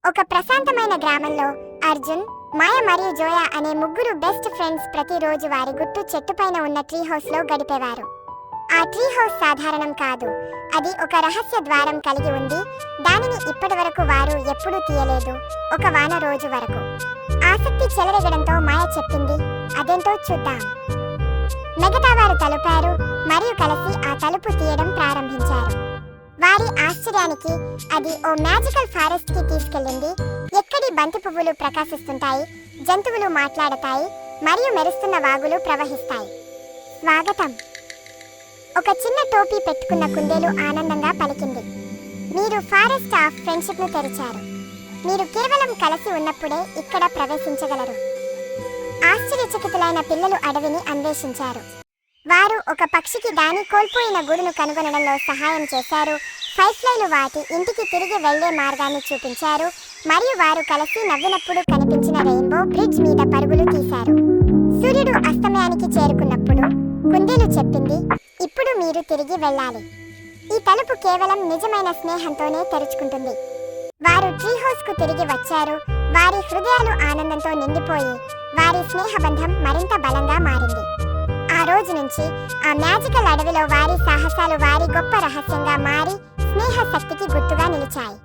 ఒక ప్రశాంతమైన గ్రామంలో అర్జున్, మాయ మరియు జోయా అనే ముగ్గురు బెస్ట్ ఫ్రెండ్స్ ప్రతిరోజు వారి గుట్టు చెట్టుపైన ఉన్న ట్రీ హౌస్ లో గడిపేవారు. ఆ ట్రీ హౌస్ సాధారణం కాదు, అది ఒక రహస్య ద్వారం కలిగి ఉంది. దానిని ఇప్పటివరకు వారు ఎప్పుడూ తీయలేదు, ఒక వాన రోజు వరకు. ఆసక్తి చెలరేగడంతో మాయ చెప్పింది, అదేంటో చూద్దాం. మిగతా వారు తలుపారు మరియు కలిసి ఆ తలుపు తీయడం ప్రారంభించారు. వారి ఆశ్చర్యానికి అది ఓ మ్యాజికల్ ఫారెస్ట్ కి తీసుకెళ్ళింది. ఎక్కడి బంతి పువ్వులు ప్రకాశిస్తుంటాయి, జంతువులు మాట్లాడతాయి మరియు మెరుస్తున్న వాగులు ప్రవహిస్తాయి. స్వాగతం. ఒక చిన్న టోపీ పెట్టుకున్న కుందేలు ఆనందంగా పలికింది. మీరు ఫారెస్ట్ ఆఫ్ ఫ్రెండ్షిప్ ను తెరిచారు. మీరు కేవలం కలిసి ఉన్నప్పుడే ఇక్కడ ప్రవేశించగలరు. ఆశ్చర్యచకితులైన పిల్లలు అడవిని అన్వేషించారు. వారు ఒక పక్షికి దాని కోల్పోయిన గూడును కనుగొనడంలో సహాయం చేశారు. ఫైర్ఫ్లైలు వాటి ఇంటికి తిరిగి వెళ్లే మార్గాన్ని చూపించారు మరియు వారు కలిసి నవ్వినప్పుడు కనిపించిన రెయిన్బో బ్రిడ్జ్ మీద పరుగులు తీశారు. సూర్యుడు అస్తమయానికి చేరుకున్నప్పుడు కుందేలు చెప్పింది, ఇప్పుడు మీరు తిరిగి వెళ్ళాలి. ఈ తలుపు కేవలం నిజమైన స్నేహంతోనే తెరుచుకుంటుంది. వారు ట్రీ హౌస్ కు తిరిగి వచ్చారు. వారి హృదయాలు ఆనందంతో నిండిపోయి వారి స్నేహబంధం మరింత బలంగా మారింది. ఆ రోజు నుంచి ఆ మ్యాజికల్ అడవిలో వారి సాహసాలు వారి గొప్ప రహస్యంగా మారి స్నేహ శక్తికి గుర్తుగా నిలిచాయి.